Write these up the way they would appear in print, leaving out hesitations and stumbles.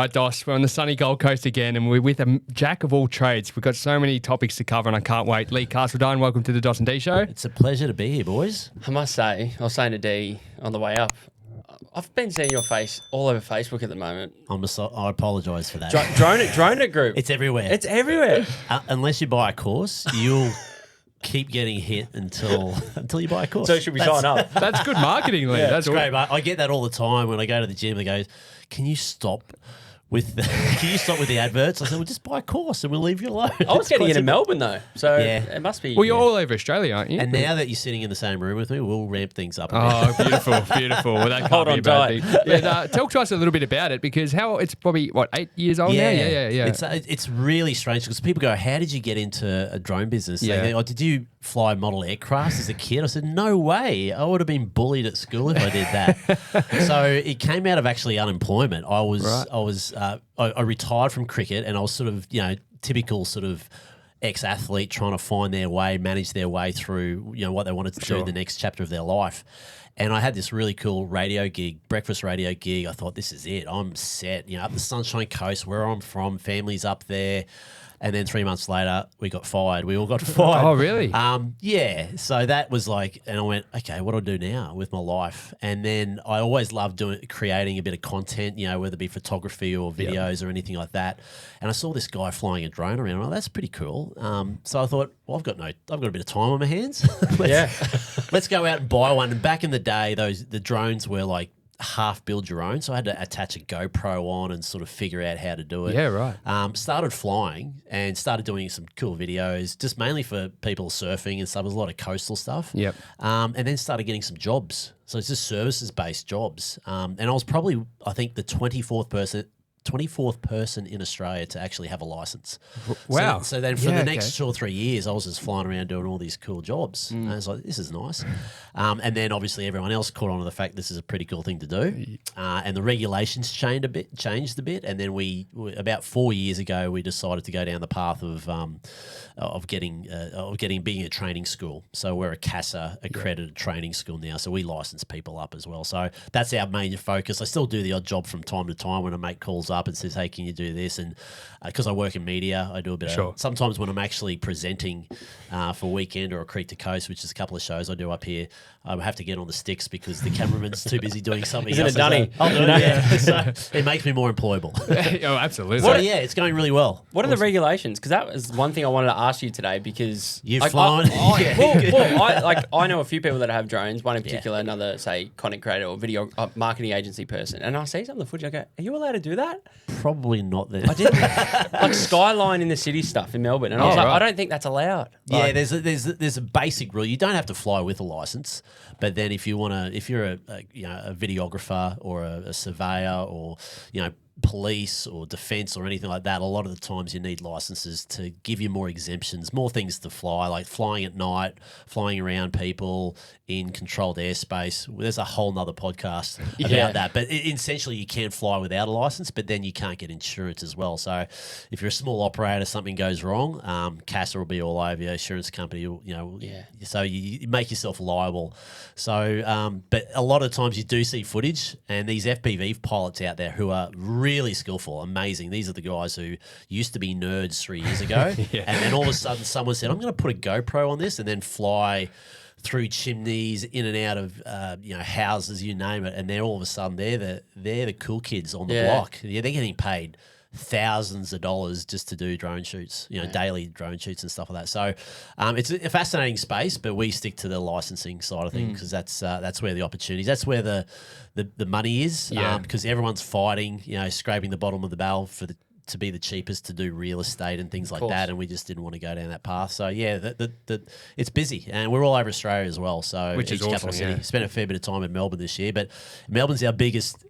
right, Dos, we're on the sunny Gold Coast again, and we're with a jack of all trades. We've got so many topics to cover, and I can't wait. Lee Carseldine, welcome to the dos&d show. It's a pleasure to be here, boys. I must say, I was saying to D on the way up, I've been seeing your face all over Facebook at the moment. I apologise for that. Droneit group. It's everywhere. It's everywhere. Unless you buy a course, you'll keep getting hit until you buy a course. So should we sign up? That's good marketing, Lee. That's great. But I get that all the time when I go to the gym. They go, "Can you stop with the adverts?" I said, "Well, just buy a course and we'll leave you alone." I was getting it in Melbourne though, so it must be. Well, you're all over Australia, aren't you? And now that you're sitting in the same room with me, we'll ramp things up. Oh, beautiful, beautiful. Well, that can't be a bad thing. Yeah, talk to us a little bit about it, because it's probably 8 years old now. Yeah. It's really strange because people go, "How did you get into a drone business?" Yeah. They go, "Did you fly model aircraft as a kid?" I said, "No way. I would have been bullied at school if I did that." So it came out of actually unemployment. I retired from cricket, and I was sort of, typical sort of ex-athlete trying to find their way, manage their way through, what they wanted to do in the next chapter of their life. And I had this really cool breakfast radio gig. I thought, this is it. I'm set, up the Sunshine Coast, where I'm from, family's up there. And then 3 months later, we got fired. We all got fired. Oh, really? Yeah. So that was like, and I went, okay, what do I do now with my life? And then I always loved creating a bit of content, whether it be photography or videos or anything like that. And I saw this guy flying a drone around. Oh, that's pretty cool. So I thought, well, I've got a bit of time on my hands. Let's go out and buy one. And back in the day, the drones were like half build your own, so I had to attach a GoPro on and sort of figure out how to do it. Yeah, right. Started flying and started doing some cool videos, just mainly for people surfing and stuff. There's a lot of coastal stuff. Yep. And then started getting some jobs. So it's just services-based jobs. And I was probably, I think, the 24th person in Australia to actually have a license. Wow. So then for the next 2 or 3 years, I was just flying around doing all these cool jobs. And I was like, this is nice. And then obviously everyone else caught on to the fact this is a pretty cool thing to do. And the regulations changed a bit. And then we about 4 years ago, we decided to go down the path of being a training school. So we're a CASA accredited training school now. So we license people up as well. So that's our main focus. I still do the odd job from time to time when I make calls up and says, hey, can you do this? And because I work in media, I do a bit of, sometimes when I'm actually presenting for Weekend or a Creek to Coast, which is a couple of shows I do up here, I have to get on the sticks because the cameraman's too busy doing something else. Isn't it, Dunny? I'll do it, yeah. So it makes me more employable. Oh, absolutely. So yeah, it's going really well. What are the regulations? Because that was one thing I wanted to ask you today, because you've flown. I know a few people that have drones, one in particular, another, say, content creator or video marketing agency person, and I see some of the footage, I go, are you allowed to do that? Probably not then. I did. Like Skyline in the city stuff in Melbourne, and I was like, I don't think that's allowed. Yeah, there's a basic rule. You don't have to fly with a license, but then if you're a videographer or a surveyor or police or defence or anything like that, a lot of the times you need licenses to give you more exemptions, more things to fly, like flying at night, flying around people in controlled airspace. There's a whole nother podcast about that. But essentially you can fly without a license, but then you can't get insurance as well. So if you're a small operator, something goes wrong, CASA will be all over you, insurance company, so you make yourself liable. So, but a lot of times you do see footage, and these FPV pilots out there who are really skillful, amazing. These are the guys who used to be nerds 3 years ago, and then all of a sudden someone said, I'm going to put a GoPro on this and then fly through chimneys, in and out of houses, you name it, and they're all of a sudden they're the cool kids on the block. Yeah, they're getting paid thousands of dollars just to do drone shoots, daily drone shoots and stuff like that. So it's a fascinating space, but we stick to the licensing side of things because that's where the opportunities, that's where the money is. Because everyone's fighting, scraping the bottom of the barrel to be the cheapest to do real estate and things like that, and we just didn't want to go down that path. So yeah, it's busy, and we're all over Australia as well. So which is awesome. City. Spent a fair bit of time in Melbourne this year, but Melbourne's our biggest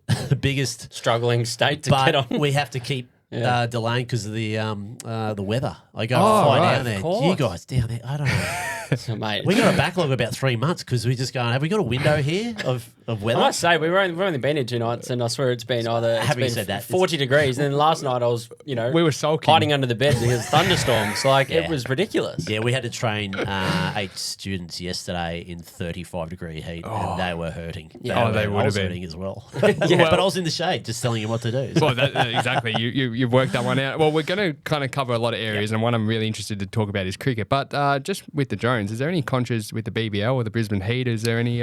struggling state to get on. We have to keep delaying because of the weather. I go fly down there. You guys down there, I don't know. So, mate, we got a backlog of about 3 months because we just going, have we got a window here of of I weather. must say, we've only been here 2 nights, and I swear it's been Having said that, 40 degrees. And then last night I was, We were sulking. hiding under the bed because of thunderstorms. It was ridiculous. Yeah, we had to train 8 students yesterday in 35-degree heat, and they were hurting. Yeah. They would I was have been. hurting as well. But I was in the shade, just telling you what to do. So. Well, exactly. You've worked that one out. Well, we're going to kind of cover a lot of areas, and one I'm really interested to talk about is cricket. But just with the drones, is there any contras with the BBL or the Brisbane Heat? Is there any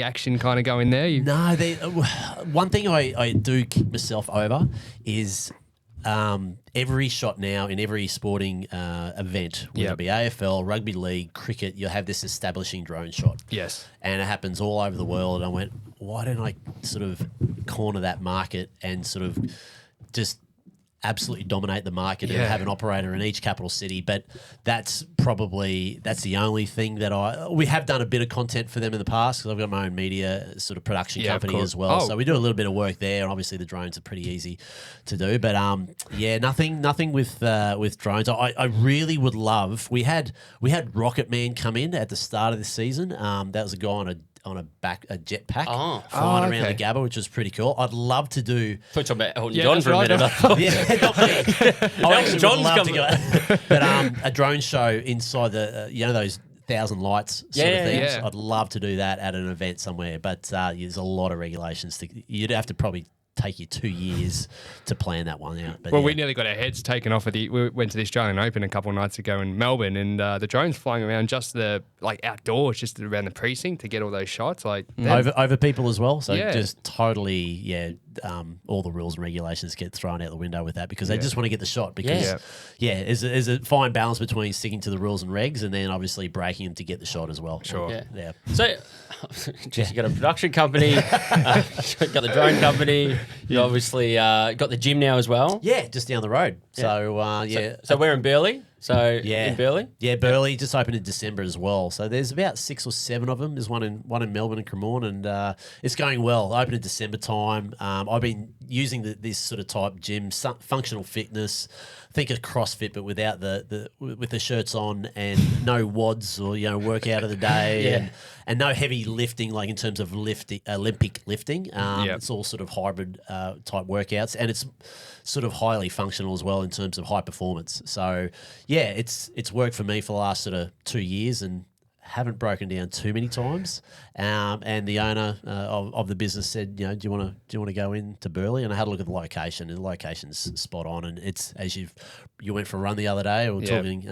action kind of going there? No, one thing I do kick myself over is every shot now in every sporting event, whether it be AFL, rugby league, cricket, you'll have this establishing drone shot. Yes. And it happens all over the world. And I went, why don't I sort of corner that market and sort of just absolutely dominate the market and have an operator in each capital city? But that's the only thing that we have done a bit of content for them in the past, because I've got my own media sort of production company as well. So we do a little bit of work there, and obviously the drones are pretty easy to do. But nothing with drones. I really would love. We had Rocket Man come in at the start of the season. That was a guy on a jetpack flying around the Gabba, which was pretty cool. I'd love to do. Thought you about Elton John for a minute. Not me. I actually John's would love to coming. go. But a drone show inside the those 1,000 lights sort of things. Yeah. I'd love to do that at an event somewhere. But there's a lot of regulations. You'd have to probably take you 2 years to plan that one out. But we nearly got our heads taken off we went to the Australian Open a couple of nights ago in Melbourne, and the drones flying around just outdoors, just around the precinct to get all those shots. Over people as well. So just totally, all the rules and regulations get thrown out the window with that, because they just want to get the shot. Because there's a fine balance between sticking to the rules and regs and then obviously breaking them to get the shot as well. Sure. Yeah. So, you got a production company, you got the drone company, you obviously got the gym now as well. Yeah, just down the road. So So we're in Burleigh. So in Burleigh? Yeah, Burleigh just opened in December as well. So there's about 6 or 7 of them. There's one in Melbourne and Cremorne, and it's going well. Opened in December time. I've been using this sort of type gym, functional fitness. Think of CrossFit, but without with the shirts on and no WODs or work out of the day and no heavy lifting, like in terms of Olympic lifting. It's all sort of hybrid type workouts, and it's sort of highly functional as well in terms of high performance. So it's worked for me for the last sort of 2 years and haven't broken down too many times. And the owner of the business said, do you want to go into Burleigh? And I had a look at the location, and the location's spot on. And it's, as you went for a run the other day, or talking,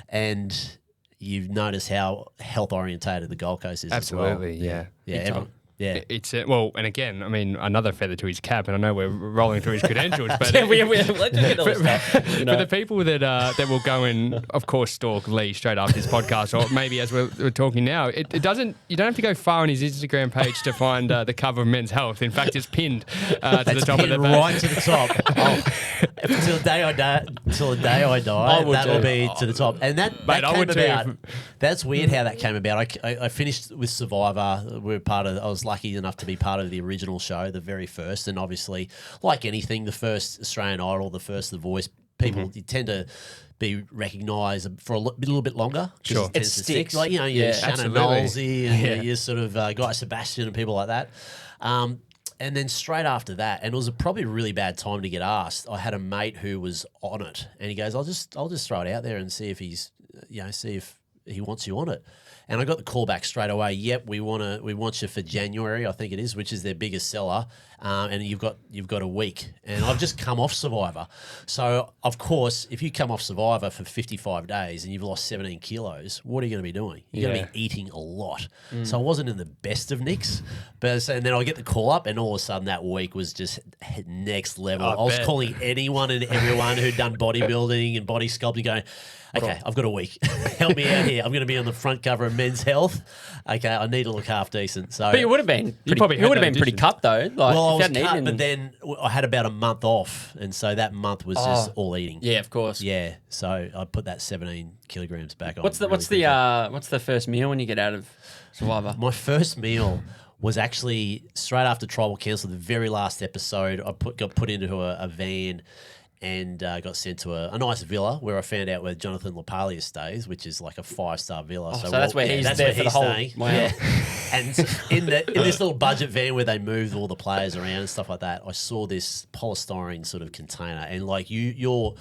and you've noticed how health orientated the Gold Coast is. Absolutely, as well. Everyone. Yeah, it's and again, I mean, another feather to his cap, and I know we're rolling through his credentials, but let's get all this stuff. For the people that will go and, of course, stalk Lee straight after this podcast, or maybe as we're talking now, it doesn't. You don't have to go far on his Instagram page to find the cover of Men's Health. In fact, it's pinned to the top of the page. Right to the top. Till the day I die, that'll be to the top. And that came about. That's weird how that came about. I finished with Survivor. I was lucky enough to be part of the original show, the very first, and obviously, like anything, the first Australian Idol, the first The Voice, people you tend to be recognised for a little bit longer. Sure, it sticks. Like Shannon Knowlesy and you sort of Guy Sebastian and people like that. And then straight after that, and it was probably a really bad time to get asked. I had a mate who was on it, and he goes, "I'll just throw it out there and see if see if he wants you on it." And I got the call back straight away. Yep, we want you for January, I think it is, which is their biggest seller. And you've got a week. And I've just come off Survivor. So, of course, if you come off Survivor for 55 days and you've lost 17 kilos, what are you going to be doing? You're going to be eating a lot. So I wasn't in the best of nicks. And then I get the call up, and all of a sudden that week was just next level. I was calling anyone and everyone who'd done bodybuilding and body sculpting going, okay, I've got a week. Help me out here. I'm going to be on the front cover of Men's Health. Okay, I need to look half decent. So, but you would have been. You would have been pretty cut though. Well, I was cut, but then I had about a month off, and so that month was just all eating. Yeah, of course. Yeah, so I put that 17 kilograms back on. What's the first meal when you get out of Survivor? My first meal was actually straight after Tribal Council, the very last episode. I got put into a van. and got sent to a nice villa where I found out where Jonathan LaPaglia stays, which is like a 5-star villa. So that's where he's there for the whole. staying. Wow. Yeah. And so in this little budget van where they moved all the players around and stuff like that, I saw this polystyrene sort of container, and like your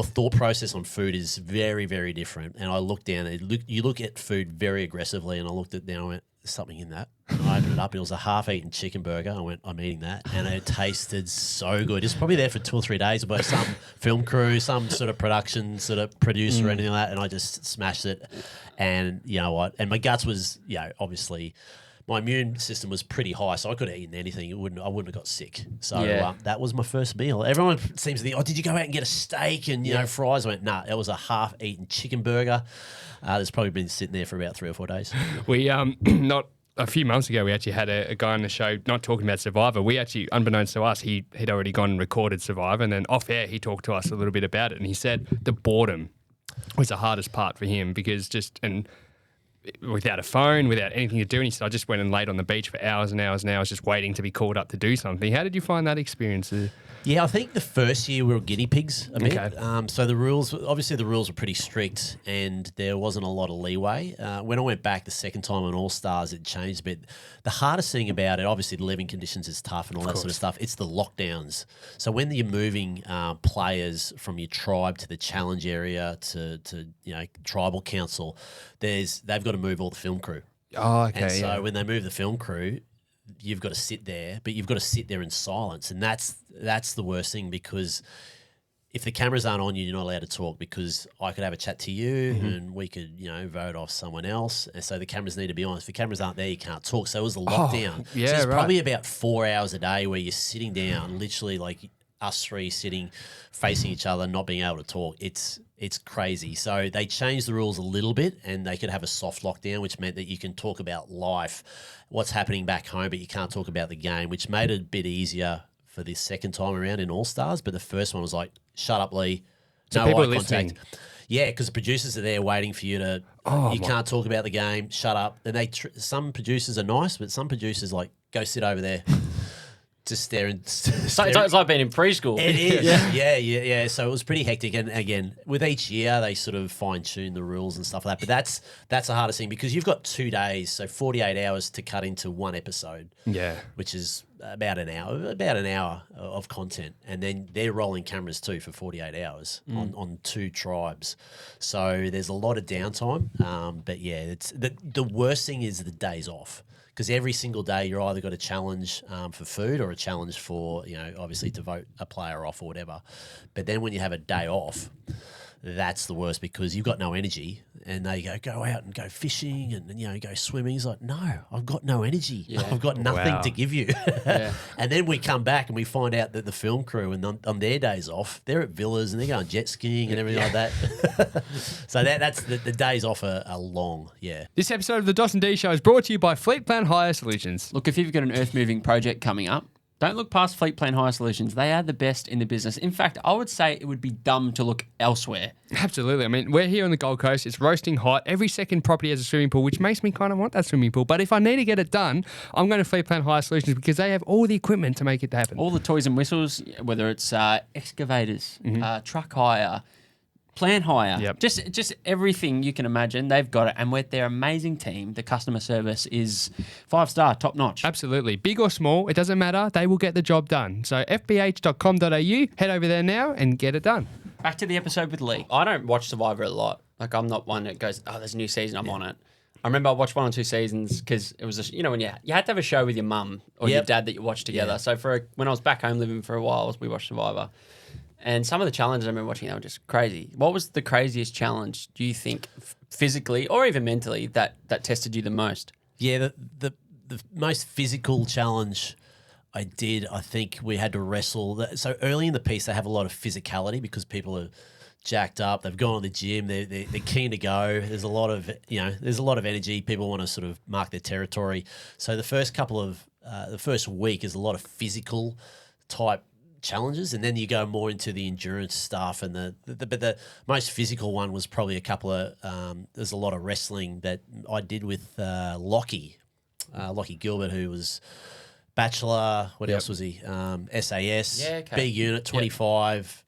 thought process on food is very, very different. And I looked down and you look at food very aggressively, and I looked at it down and I went, there's something in that. And I opened it up, and it was a half-eaten chicken burger. I went, I'm eating that. And it tasted so good. It's probably there for 2 or 3 days by some film crew, some sort of production sort of producer or anything like that. And I just smashed it. And you know what? And my guts was, obviously my immune system was pretty high, so I could have eaten anything. I wouldn't have got sick. So that was my first meal. Everyone seems to think, did you go out and get a steak and fries? I went, nah, it was a half-eaten chicken burger. There's probably been sitting there for about 3 or 4 days. We not a few months ago, we actually had a guy on the show not talking about Survivor. We actually, unbeknownst to us, he'd already gone and recorded Survivor, and then off air he talked to us a little bit about it, and he said the boredom was the hardest part for him because without a phone, without anything to do, and he said, I just went and laid on the beach for hours and hours and hours just waiting to be called up to do something. How did you find that experience? Yeah, I think the first year we were guinea pigs a bit. Okay. So the rules were pretty strict, and there wasn't a lot of leeway. When I went back the second time on All Stars, it changed a bit. The hardest thing about it, obviously the living conditions is tough and all that sort of stuff. It's the lockdowns. So when you're moving players from your tribe to the challenge area to tribal council, they've got to move all the film crew. Oh, okay. And so when they move the film crew, you've got to sit there, but you've got to sit there in silence. And that's the worst thing, because if the cameras aren't on you, you're not allowed to talk, because I could have a chat to you and we could, vote off someone else. And so the cameras need to be on. If the cameras aren't there, you can't talk. So it was a lockdown. So it's probably about 4 hours a day where you're sitting down, literally like us three sitting facing each other, not being able to talk. It's crazy. So they changed the rules a little bit, and they could have a soft lockdown, which meant that you can talk about life, what's happening back home, but you can't talk about the game, which made it a bit easier for this second time around in All Stars. But the first one was like, shut up, Lee. So No people eye are listening. contact. Yeah, because the producers are there waiting for you to. You can't talk about the game. Shut up. And some producers are nice, but some producers like go sit over there. Just staring. It's like being in preschool. It is. Yeah. So it was pretty hectic. And again, with each year, they sort of fine tune the rules and stuff like that. But that's the hardest thing, because you've got 2 days, so 48 hours to cut into one episode. Yeah. Which is about an hour of content. And then they're rolling cameras too for 48 hours on 2 tribes. So there's a lot of downtime. But yeah, it's the worst thing is the days off. Because every single day you're either got a challenge for food or a challenge for, obviously to vote a player off or whatever. But then when you have a day off, that's the worst, because you've got no energy, and they go out and go fishing and go swimming. He's like, no, I've got no energy. Yeah. I've got nothing to give you. Yeah. And then we come back and we find out that the film crew, and on their days off, they're at villas and they're going jet skiing and everything like that. So that's the days off are long. Yeah. This episode of the dos&d show is brought to you by Fleet Plan Hire Solutions. Look, if you've got an earth-moving project coming up, don't look past Fleet Plan Hire Solutions. They are the best in the business. In fact, I would say it would be dumb to look elsewhere. Absolutely. I mean, we're here on the Gold Coast. It's roasting hot. Every second property has a swimming pool, which makes me kind of want that swimming pool. But if I need to get it done, I'm going to Fleet Plan Hire Solutions, because they have all the equipment to make it happen. All the toys and whistles, whether it's excavators, truck hire, plan hire, just everything you can imagine, they've got it. And with their amazing team, the customer service is 5-star, top notch. Absolutely. Big or small, it doesn't matter. They will get the job done. So fbh.com.au, head over there now and get it done. Back to the episode with Lee. I don't watch Survivor a lot. Like, I'm not one that goes, there's a new season, I'm on it. I remember I watched 1 or 2 seasons because it was, when you had to have a show with your mum or your dad that you watched together. So when I was back home living for a while, we watched Survivor. And some of the challenges I remember watching, they were just crazy. What was the craziest challenge, do you think, physically or even mentally, that tested you the most? Yeah, the most physical challenge I did, I think we had to wrestle. So early in the piece, they have a lot of physicality because people are jacked up. They've gone to the gym. They're keen to go. There's a lot of energy. People want to sort of mark their territory. So the first week is a lot of physical type challenges, and then you go more into the endurance stuff. And but the most physical one was probably a couple of there's a lot of wrestling that I did with Lockie Gilbert, who was Bachelor. What else was he? SAS. Yeah, okay. Big unit, 25.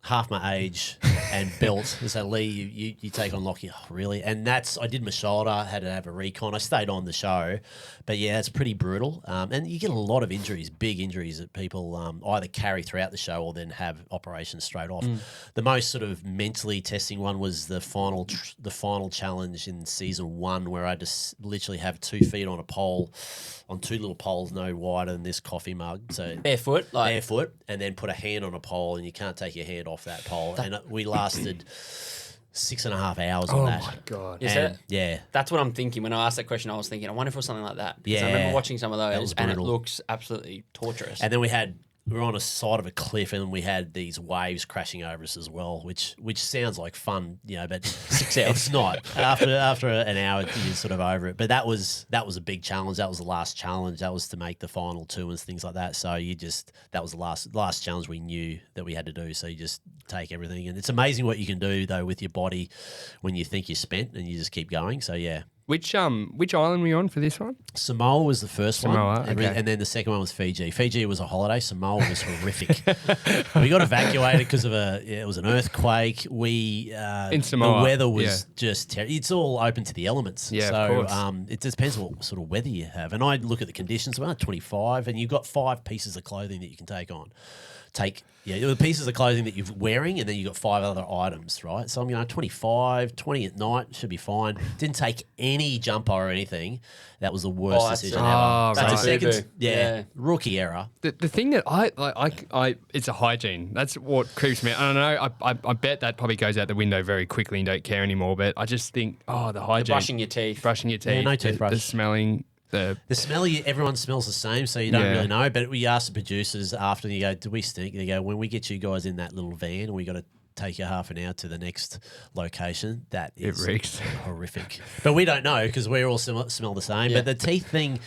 Half my age and built. So Lee, you take on Lockie, really? And I did my shoulder, had to have a recon. I stayed on the show, but yeah, it's pretty brutal. And you get a lot of injuries, big injuries that people either carry throughout the show or then have operations straight off. The most sort of mentally testing one was the final challenge in season 1, where I just literally have 2 feet on a pole, on 2 little poles no wider than this coffee mug. So barefoot, and then put a hand on a pole, and you can't take your hand off that pole. And we lasted 6.5 hours on that. Oh my God. Yeah. That's what I'm thinking. When I asked that question, I was thinking, I wonder if it was something like that. Because I Yeah. remember watching some of those, and it brutal. looks absolutely torturous. And then we were on a side of a cliff, and we had these waves crashing over us as well, which sounds like fun, but 6 hours. it's not. After an hour, you're sort of over it. But that was a big challenge. That was the last challenge. That was to make the final 2 and things like that. So that was the last challenge we knew that we had to do. So you just take everything, and it's amazing what you can do though with your body when you think you're spent, and you just keep going. So yeah. Which island were you on for this one? Samoa was the first one, okay. and then the second one was Fiji. Fiji was a holiday. Samoa was horrific. We got evacuated because of it was an earthquake. In Samoa, the weather was just terrible. It's all open to the elements. Yeah, so of course. it just depends what sort of weather you have. And I look at the conditions. We're at 25, and you've got 5 pieces of clothing that you can take on. The pieces of clothing that you're wearing, and then you've got 5 other items, right? So I'm 25, 20 at night, should be fine. Didn't take any jumper or anything. That was the worst decision ever. That's a boo-boo. Yeah, rookie error. The thing that I it's a hygiene. That's what creeps me out. I don't know. I bet that probably goes out the window very quickly and don't care anymore. But I just think, the hygiene. Brushing your teeth. Yeah, no toothbrush. The smelling. The smell, everyone smells the same, so you don't really know. But we asked the producers after, and you go, do we stink? And they go, when we get you guys in that little van and we got to take you half an hour to the next location, that is horrific. But we don't know because we all smell the same. Yeah. But the teeth thing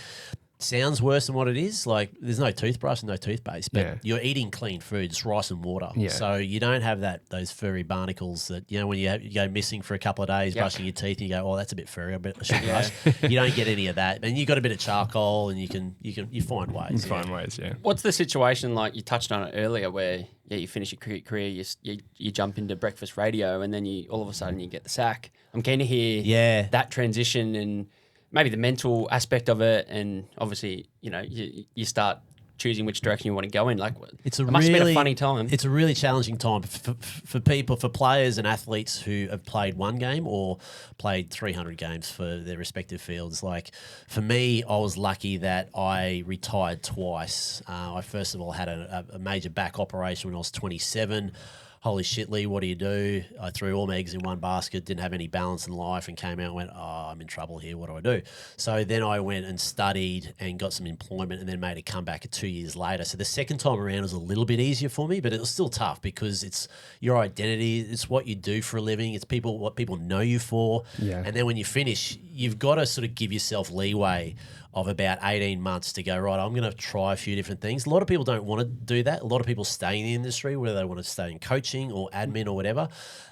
sounds worse than what it is. Like, there's no toothbrush and no toothpaste, but you're eating clean food. It's rice and water. Yeah. So you don't have those furry barnacles that, when you go missing for a couple of days brushing your teeth and you go, oh, that's a bit furry, I should brush. You don't get any of that. And you got a bit of charcoal, and you find ways. Yeah. What's the situation like? You touched on it earlier where you finish your cricket career, you jump into breakfast radio, and then all of a sudden you get the sack. I'm keen to hear that transition and maybe the mental aspect of it, and obviously, you start choosing which direction you want to go in. Like, it must have been a funny time. It's a really challenging time for people, for players and athletes who have played one game or played 300 games for their respective fields. Like, for me, I was lucky that I retired twice. I first of all had a major back operation when I was 27. Holy shit, Lee, what do you do? I threw all my eggs in one basket, didn't have any balance in life, and came out and went, I'm in trouble here. What do I do? So then I went and studied and got some employment, and then made a comeback 2 years later. So the second time around was a little bit easier for me, but it was still tough because it's your identity. It's what you do for a living. It's what people know you for. Yeah. And then when you finish, you've got to sort of give yourself leeway of about 18 months to go, right, I'm going to try a few different things. A lot of people don't want to do that. A lot of people stay in the industry, whether they want to stay in coaching or admin or whatever.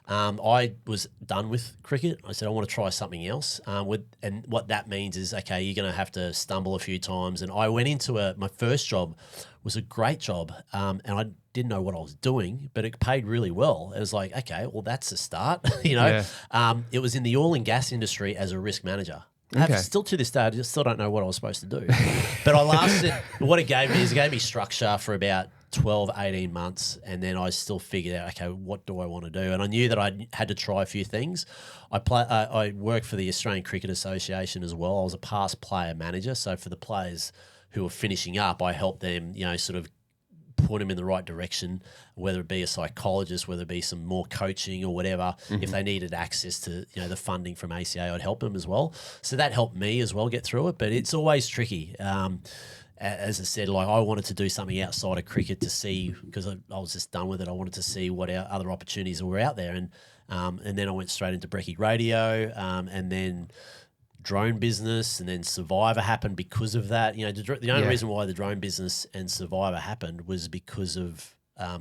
I was done with cricket. I said, I want to try something else. And what that means is, okay, you're going to have to stumble a few times. And I went into my first job was a great job. And I didn't know what I was doing, but it paid really well. It was like, okay, well, that's a start. It was in the oil and gas industry as a risk manager. Still to this day, I just still don't know what I was supposed to do. But I lasted, what it gave me is it gave me structure for about 12, 18 months. And then I still figured out, okay, what do I want to do? And I knew that I had to try a few things. I worked for the Australian Cricket Association as well. I was a past player manager. So for the players who were finishing up, I helped them, sort of point them in the right direction, whether it be a psychologist, whether it be some more coaching or whatever. Mm-hmm. If they needed access to the funding from ACA, I'd help them as well. So that helped me as well get through it. But it's always tricky. As I said, like, I wanted to do something outside of cricket to see, because I was just done with it. I wanted to see what our other opportunities were out there, and then I went straight into Brekkie Radio, and then drone business, and then Survivor happened because of that. The only reason why the drone business and Survivor happened was because of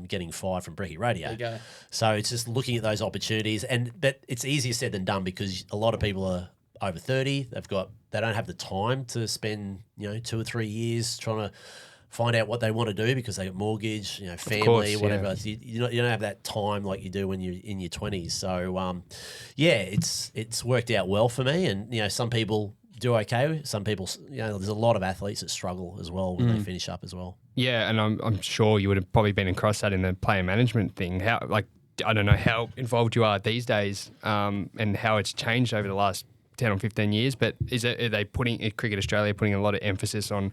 getting fired from Brekkie Radio. There you go. So it's just looking at those opportunities, but it's easier said than done because a lot of people are over 30. They've got they don't have the time to spend 2 or 3 years trying to find out what they want to do because they got mortgage, family, course, whatever. yeah. So you don't have that time like you do when you're in your 20s. So it's worked out well for me, and some people do okay. Some people, there's a lot of athletes that struggle as well when they finish up as well. Yeah, and I'm sure you would have probably been across that in the player management thing. How, like, I don't know how involved you are these days, and how it's changed over the last 10 or 15 years. But are they Cricket Australia putting a lot of emphasis on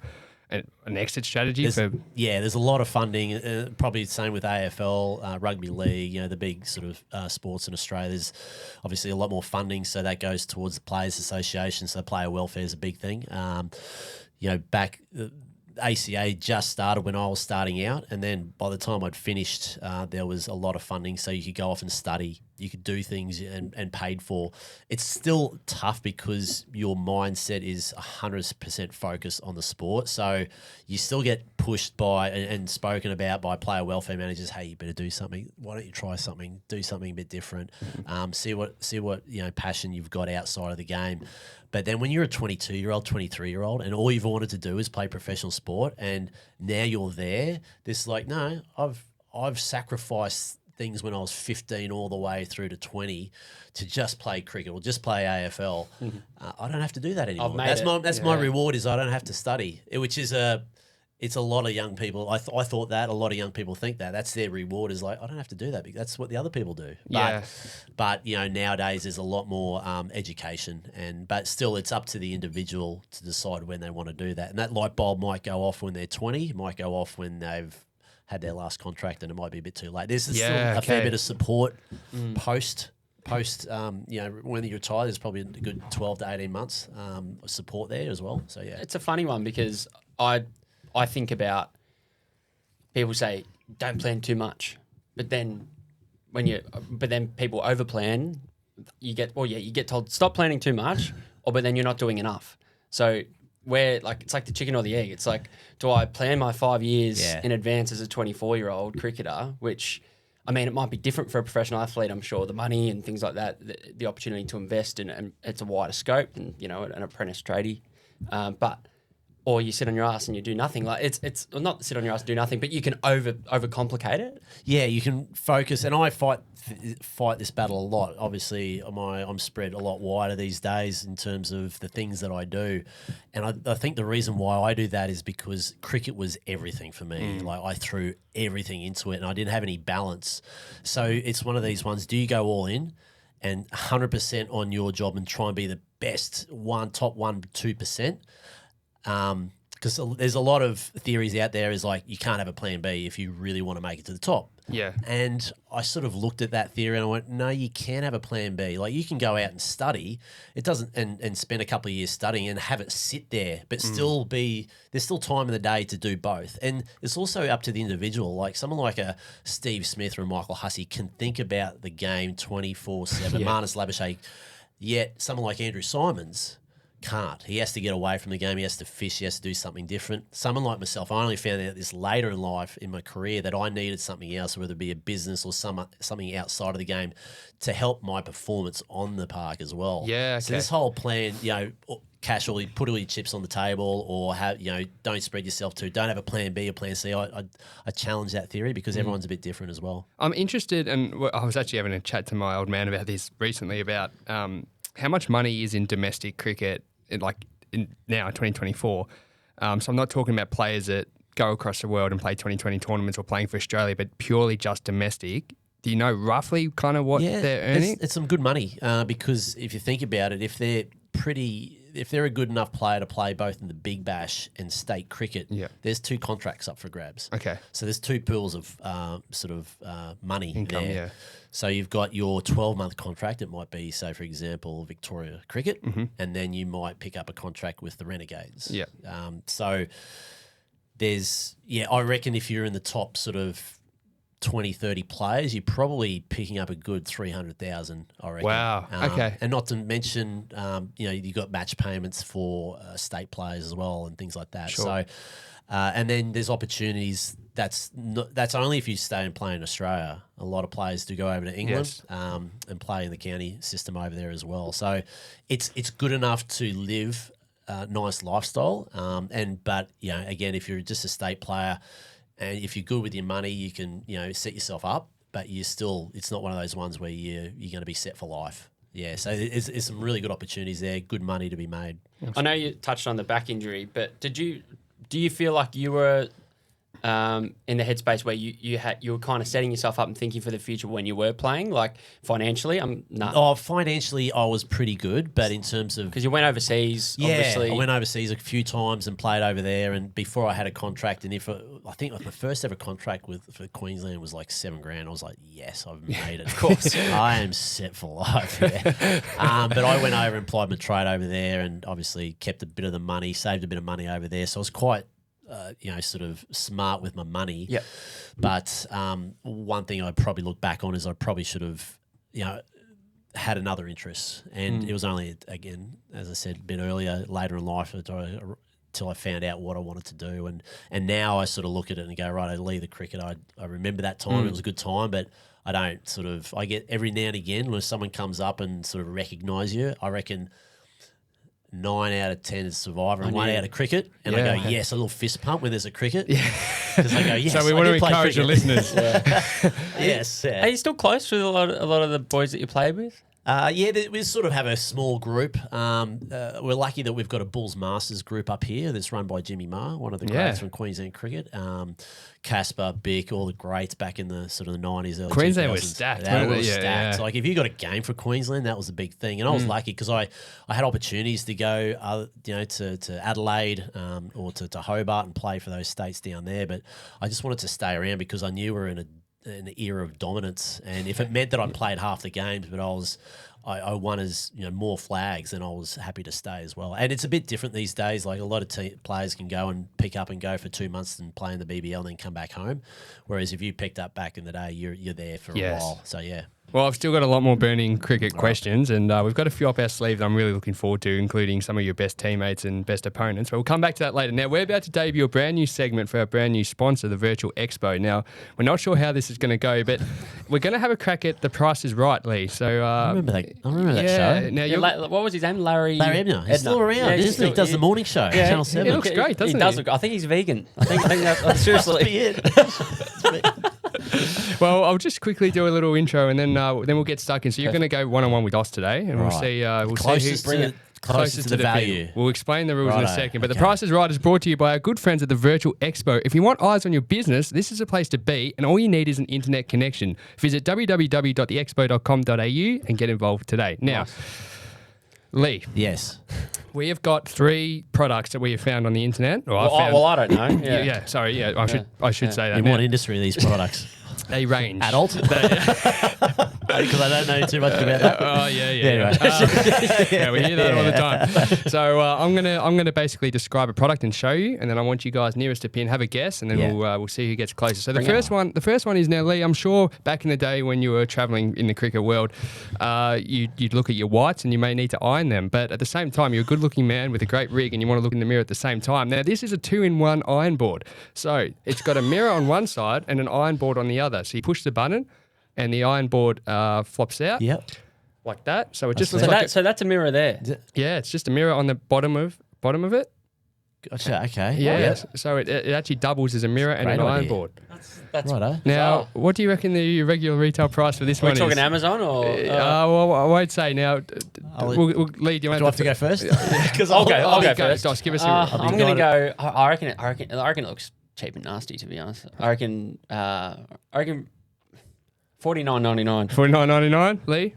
an exit strategy there's a lot of funding, probably the same with AFL, rugby league, the big sort of sports in Australia. There's obviously a lot more funding, so that goes towards the Players Association, so player welfare is a big thing. Back ACA just started when I was starting out, and then by the time I'd finished, there was a lot of funding, so you could go off and study. You could do things and paid for. It's still tough because your mindset is 100% focused on the sport. So you still get pushed by and spoken about by player welfare managers. Hey, you better do something. Why don't you try something? Do something a bit different. See what passion you've got outside of the game. But then when you're a 22-year-old, 23-year-old, and all you've wanted to do is play professional sport, and now you're there, this like, no, I've sacrificed things when I was 15 all the way through to 20 to just play cricket or just play AFL. I don't have to do that anymore. That's my reward, is I don't have to study, which is it's a lot of young people. I thought that a lot of young people think that's their reward, is like, I don't have to do that because that's what the other people do. But nowadays there's a lot more education, but still it's up to the individual to decide when they want to do that. And that light bulb might go off when they're 20, might go off when they've had their last contract, and it might be a bit too late. There's still a fair bit of support post when you retire. There's probably a good 12 to 18 months of support there as well. So yeah, it's a funny one because I think about, people say don't plan too much, but then people overplan. You get told stop planning too much, but then you're not doing enough. So it's like the chicken or the egg. It's like, do I plan my 5 years in advance as a 24-year-old cricketer, which, I mean, it might be different for a professional athlete, I'm sure, the money and things like that, the opportunity to invest in, and it's a wider scope than, an apprentice tradie. Or you sit on your ass and you do nothing. Like it's not sit on your ass and do nothing, but you can overcomplicate it. Yeah, you can focus, and I fight this battle a lot. Obviously, I'm spread a lot wider these days in terms of the things that I do, and I think the reason why I do that is because cricket was everything for me. Like, I threw everything into it, and I didn't have any balance. So it's one of these ones. Do you go all in and 100% on your job and try and be the best top 1-2%? Because there's a lot of theories out there is like, you can't have a plan B if you really want to make it to the top. Yeah. And I sort of looked at that theory and I went, no, you can have a plan B. Like, you can go out and study. It doesn't, and spend a couple of years studying and have it sit there, but there's still time in the day to do both. And it's also up to the individual. Like, someone like a Steve Smith or a Michael Hussey can think about the game 24/7, Marnus Labuschagne, yet someone like Andrew Simons can't. He has to get away from the game. He has to fish. He has to do something different. Someone like myself, I only found out this later in life in my career that I needed something else, whether it be a business or something outside of the game, to help my performance on the park as well. Yeah. Okay. So this whole plan, put all your chips on the table, or don't spread yourself too. Don't have a plan B or plan C. I challenge that theory because everyone's a bit different as well. I'm interested, and I was actually having a chat to my old man about this recently, about how much money is in domestic cricket now in 2024. So I'm not talking about players that go across the world and play 2020 tournaments or playing for Australia, but purely just domestic. Do you know roughly kind of what they're earning? It's some good money because if you think about it, if they're a good enough player to play both in the Big Bash and state cricket, there's 2 contracts up for grabs. Okay. So there's 2 pools of money income there. So you've got your 12-month contract. It might be, say, for example, Victoria Cricket, and then you might pick up a contract with the Renegades. Yeah. So I reckon if you're in the top sort of 20, 30 players, you're probably picking up a good 300,000, I reckon. Wow. Okay. And not to mention, you got match payments for state players as well and things like that. Sure. So, and then there's opportunities. That's only if you stay and play in Australia. A lot of players do go over to England and play in the county system over there as well. So it's good enough to live nice lifestyle. But again, if you're just a state player, and if you're good with your money, you can set yourself up. But it's not one of those ones where you're going to be set for life. Yeah, so there's some really good opportunities there, good money to be made. I know you touched on the back injury, but do you feel like you were in the headspace where you were kind of setting yourself up and thinking for the future when you were playing, like financially? Financially, I was pretty good, but in terms of because you went overseas, obviously. I went overseas a few times and played over there. And before I had a contract, and I think my first ever contract for Queensland was like $7,000. I was like, yes, I've made it. Of course, I am set for life. Yeah. But I went over and applied my trade over there, and obviously kept a bit of the money, saved a bit of money over there. So I was quite sort of smart with my money. Yep. But one thing I probably look back on is I probably should have, had another interest. And it was only, again, as I said a bit earlier, later in life until I found out what I wanted to do. And now I sort of look at it and go, right, I leave the cricket. I remember that time. It was a good time, but I don't I get every now and again when someone comes up and sort of recognise you, I reckon 9 out of 10 is Survivor and 1 out of cricket. And I go, yes, a little fist pump when there's a cricket. Yeah. Because I go, yes. So we want to encourage your listeners. Yes. Yeah. Are you still close with a lot of the boys that you played with? We sort of have a small group. We're lucky that we've got a Bulls Masters group up here that's run by Jimmy Marr, one of the greats from Queensland cricket. Casper, Bick, all the greats back in the sort of the 90s, early Queensland 2000s. was stacked. They were stacked. Like if you got a game for Queensland, that was a big thing. And I was lucky because I had opportunities to go, to Adelaide or to Hobart and play for those states down there. But I just wanted to stay around because I knew we were in an era of dominance, and if it meant that I played half the games, but I won as more flags, then I was happy to stay as well. And it's a bit different these days. Like a lot of players can go and pick up and go for 2 months and play in the BBL and then come back home. Whereas if you picked up back in the day, you're there for a while. So yeah. Well, I've still got a lot more burning cricket questions, and we've got a few up our sleeve that I'm really looking forward to, including some of your best teammates and best opponents. But we'll come back to that later. Now, we're about to debut a brand new segment for our brand new sponsor, the Virtual Expo. Now, we're not sure how this is going to go, but we're going to have a crack at The Price is Right, Lee. So I remember that show. Now, what was his name? Larry Ebner. He's still around, isn't he? He does the morning show, Channel 7. He looks great, doesn't he? Does look. I think he's vegan. I think that's seriously. Well, I'll just quickly do a little intro, and then we'll get stuck in. So you're going to go one-on-one with us today, and we'll see. Closest to the value. People. We'll explain the rules in a second. But The Price is Right is brought to you by our good friends at the Virtual Expo. If you want eyes on your business, this is a place to be, and all you need is an internet connection. Visit www.theexpo.com.au and get involved today. Now, Lee. Yes. We have got 3 products that we have found on the internet. I don't know. Yeah. Sorry. Yeah, I should say that. In what industry are these products? They range. Adult? Because I don't know too much about that. Anyway. We hear that all the time. So I'm gonna basically describe a product and show you, and then I want you guys nearest to pin have a guess, and then we'll see who gets closest. So the first one is now, Lee. I'm sure back in the day when you were travelling in the cricket world, you'd look at your whites and you may need to iron them, but at the same time you're a good-looking man with a great rig and you want to look in the mirror at the same time. Now this is a 2-in-1 iron board. So it's got a mirror on one side and an iron board on the other. So you push the button, and the iron board flops out. Yep. Like that. So it just looks like so that's a mirror there. Yeah, it's just a mirror on the bottom of it. Gotcha. Okay. Yeah. So it actually doubles as a mirror and an iron board. That's right. Now, what do you reckon the regular retail price for this one is? Are we talking Amazon or? Well, I won't say now. Lee, do you want to have to go first? Because I'll go first. Josh, give us I'm going to go. I reckon it looks cheap and nasty, to be honest. I reckon $49.99. $49.99, Lee.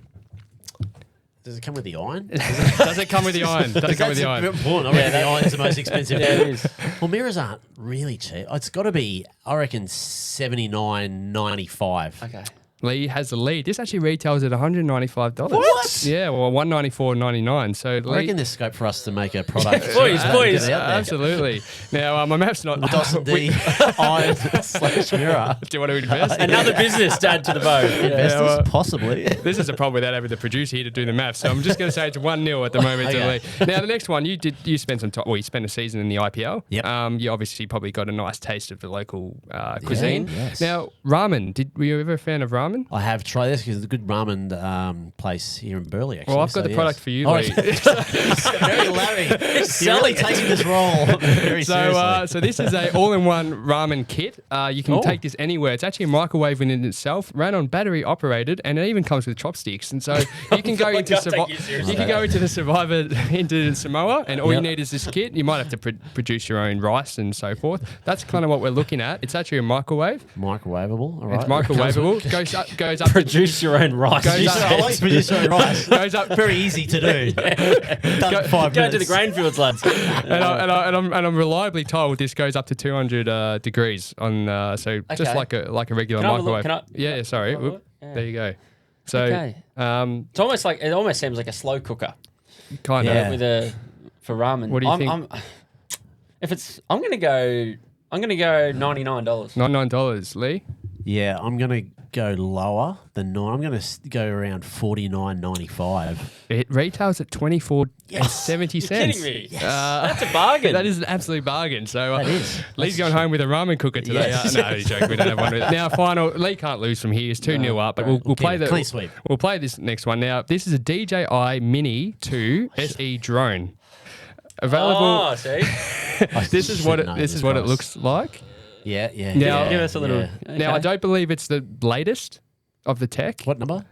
Does it come with the iron? Does it come with the iron? Does it come with the iron? Important. I reckon the iron's the most expensive. Yeah, it is. Well, mirrors aren't really cheap. It's got to be, I reckon, $79.95. Okay. Lee has the lead. This actually retails at $195. What? Yeah, well, $194.99. So I reckon there's scope for us to make a product. Boys. Absolutely. Now, my map's not... dos&d iron/mirror. Do you want to invest? Another business to add to the boat. Investors, possibly. This is a problem without having the producer here to do the maths. So I'm just going to say it's 1-0 at the moment. Okay. To Lee. Now, the next one, you spent some time... Well, you spent a season in the IPL. Yep. You obviously probably got a nice taste of the local cuisine. Yes. Now, ramen. Were you ever a fan of ramen? ramen? I have tried this because it's a good ramen place here in Burleigh, actually. Well, I've got the product for you, Oh, Lee. very Larry. You're really taking this role very seriously. So this is a all-in-one ramen kit. You can take this anywhere. It's actually a microwave in itself, ran on battery operated, and it even comes with chopsticks. And so you can go into into Samoa, and all you need is this kit. You might have to produce your own rice and so forth. That's kind of what we're looking at. It's actually a microwave. Microwavable, all right. It's microwavable. Goes up. Produce your own rice. I like to produce your own rice. Goes up. Very easy to do. Done in 5 Go minutes. to the grain fields, lads. And I'm reliably told this goes up to 200 degrees on just like a regular Can I have a look? microwave. Can I- Yeah, sorry. Can I have a look? Whoop. There you go. So Okay. It almost seems like a slow cooker kind of. Yeah. for ramen. What do you think? I'm gonna go $99. $99, Lee. Yeah, I'm going to go lower than 9. I'm going to go around $49.95. It retails at $24.70. You're kidding me? That's a bargain. That is an absolute bargain. So That is. Lee's going home with a ramen cooker today. Yes. No, he's joking. We don't have one. Now, final. Lee can't lose from here. It's 2-0 up, but we'll play the clean sweep. We'll play this next one. Now, this is a DJI Mini 2 SE drone. Available. Oh, see? This is what it looks like. Yeah. Now- Give us a little. Yeah. Now, I don't believe it's the latest of the tech. What number?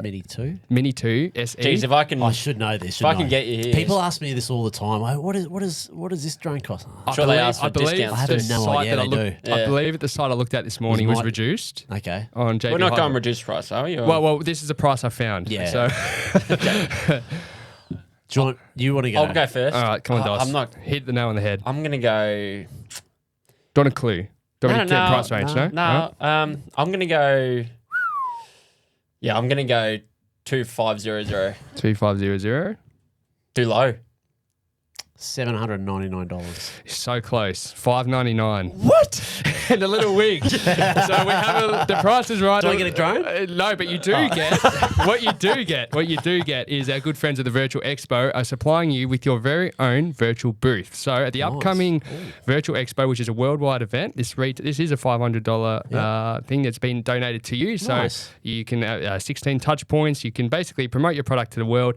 Mini 2. Mini 2 SE. Jeez, if I can, I should know this. if I can get you here. People ask me this all the time. Oh, what does this drone cost? I Sure they believe- ask for I believe discounts. I have the no site idea that I they looked- do. I Yeah. believe the site I looked at this morning was might- reduced Okay. on JB We're not Hi-Fi. going reduced price, are we? Or- Well, this is the price I found. Yeah. So, You want to go? I'll go first. all right, come on, Dos. I'm not. Hit the nail on the head. I'm gonna go. Don't a clue. Don't No, get no, price range, no? No, I'm gonna go. Yeah, I'm gonna go 2500. 2500. Too low. $799. So close. $599. What? And a little wig. So we have the price is right. Do I get a drone? No, but you do get what you do get is our good friends at the Virtual Expo are supplying you with your very own virtual booth. So at the upcoming Virtual Expo, which is a worldwide event, this is a $500 thing that's been donated to you. So Nice. you can 16 touch points. You can basically promote your product to the world.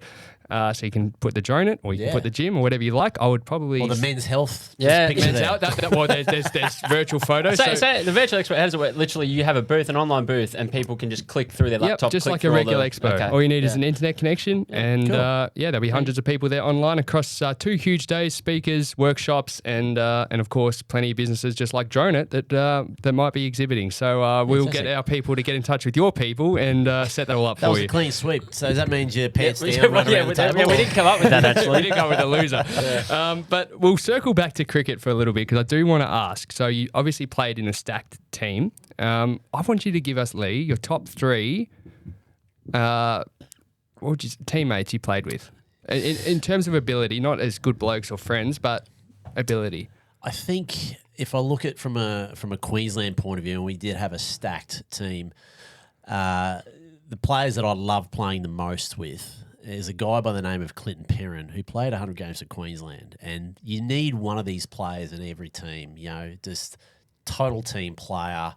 So you can put the drone in, or you can put the gym, or whatever you like. I would probably Or the men's health. Yeah. Just picture Men's there. out. Well, there's virtual photos. So the virtual expo, how does it work? Literally, you have a booth, an online booth, and people can just click through their laptop. just click like a through all regular the- expo. Okay. All you need is an internet connection, and Cool. there'll be hundreds of people there online across 2 huge days, speakers, workshops, and of course plenty of businesses just like Droneit that might be exhibiting. So we'll get our people to get in touch with your people and set that all up That for was you. a clean sweep. So does that mean your pants Yeah, down, run around the table? we didn't come up with that actually. We didn't go with the loser. But we'll circle back to cricket for a little bit because I do want to ask. So you obviously played in a stacked team. I want you to give us, Lee, your top 3 teammates you played with in terms of ability, not as good blokes or friends, but ability. I think if I look at from a Queensland point of view, and we did have a stacked team, the players that I love playing the most with is a guy by the name of Clinton Perrin who played 100 games for Queensland. And you need one of these players in every team, just total team player,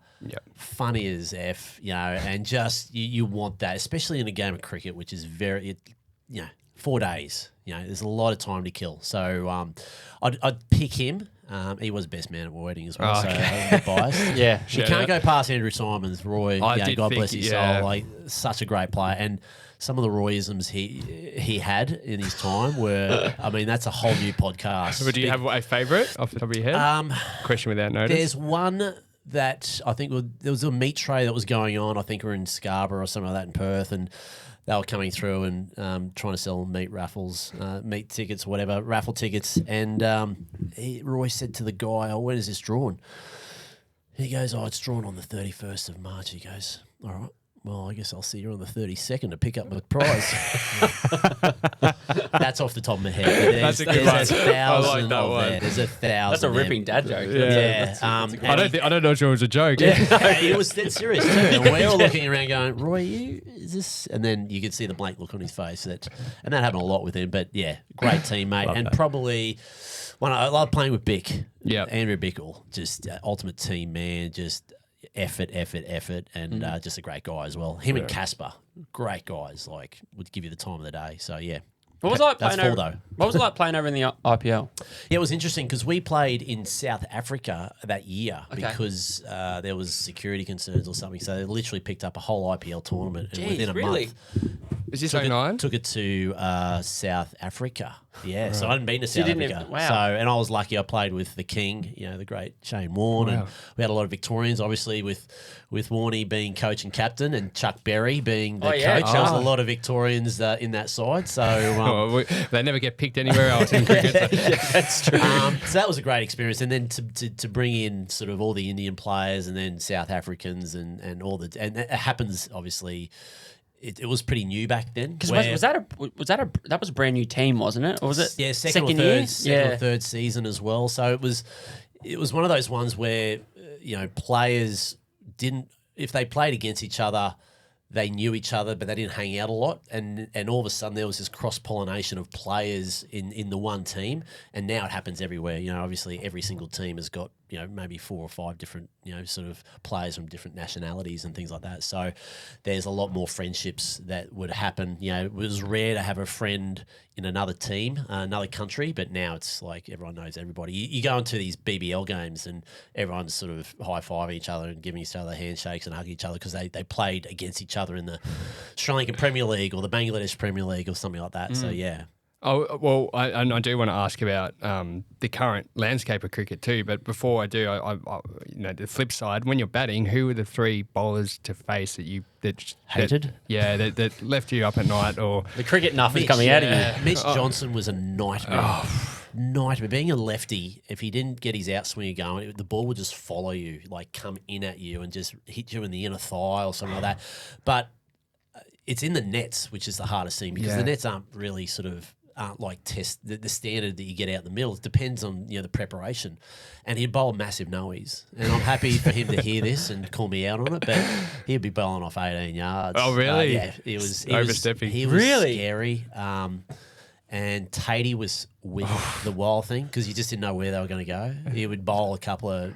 funny as F, and just you want that, especially in a game of cricket, which is 4 days. There's a lot of time to kill. So I'd pick him. He was best man at my wedding as well, so I'm a bit biased. Yeah. You can't go past Andrew Simons, Roy. God bless his soul. Like, such a great player. And some of the Royisms he had in his time were, that's a whole new podcast. But do you have a favourite off the top of your head? Question without notice. There's one that I think there was a meat tray that was going on. I think we're in Scarborough or something like that in Perth, and they were coming through and trying to sell meat raffles, meat tickets, whatever, raffle tickets. And Roy said to the guy, "Oh, when is this drawn?" He goes, "Oh, it's drawn on the 31st of March." He goes, "All right. Well, I guess I'll see you on the 32nd to pick up my prize." That's off the top of my head. That's a good there's one. a thousand I like that of one. there. There's a thousand. That's a there. ripping dad joke. Yeah. I don't know if it was a joke. It was dead serious too. And we're all looking around going, "Roy, is this?" And then you could see the blank look on his face. And that happened a lot with him. But yeah, great teammate. And probably one I love playing with Bick. Yeah. Andrew Bickle, just ultimate team man. Just, effort, and just a great guy as well. Him and Casper, great guys. Like, would give you the time of the day. So yeah. What was it like That's playing full, over? though. What was it like playing over in the IPL? Yeah, it was interesting because we played in South Africa that year because there was security concerns or something. So they literally picked up a whole IPL tournament and within a month. Is this Took 09? Took it to South Africa. Yeah, so I hadn't been to South Africa. Wow. So, and I was lucky. I played with the king, the great Shane Warne, and we had a lot of Victorians, obviously with Warney being coach and captain, and Chuck Berry being the coach. There was a lot of Victorians in that side. So they never get picked anywhere else in cricket. That's true. so that was a great experience, and then to bring in sort of all the Indian players, and then South Africans, and it happens obviously. It was pretty new back then. Because that was a brand new team, wasn't it? Or was it? Yeah, second year? Second or third season as well. So it was one of those ones where players didn't, if they played against each other, they knew each other, but they didn't hang out a lot. And all of a sudden there was this cross-pollination of players in the one team. And now it happens everywhere. Obviously every single team has got, maybe 4 or 5 different, sort of players from different nationalities and things like that. So there's a lot more friendships that would happen. It was rare to have a friend in another team, another country, but now it's like everyone knows everybody. You go into these BBL games and everyone's sort of high-fiving each other and giving each other handshakes and hugging each other because they played against each other in the Sri Lankan Premier League or the Bangladesh Premier League or something like that. So, yeah. Oh, well, I do want to ask about the current landscape of cricket too, but before I do, I the flip side, when you're batting, who are the 3 bowlers to face that Hated? That left you up at night? Or the cricket nuffies coming out of you. Mitch Johnson was a nightmare. Nightmare. Being a lefty, if he didn't get his outswinger going, the ball would just follow you, like come in at you and just hit you in the inner thigh or something like that. But it's in the nets, which is the hardest thing because the nets aren't really aren't like the standard that you get out in the middle. It depends on the preparation, and he'd bowl massive noes. And I'm happy for him to hear this and call me out on it. But he'd be bowling off 18 yards. Oh really? Yeah, he was overstepping. He was really scary. And Tatey was with the wild thing because you just didn't know where they were going to go. He would bowl a couple of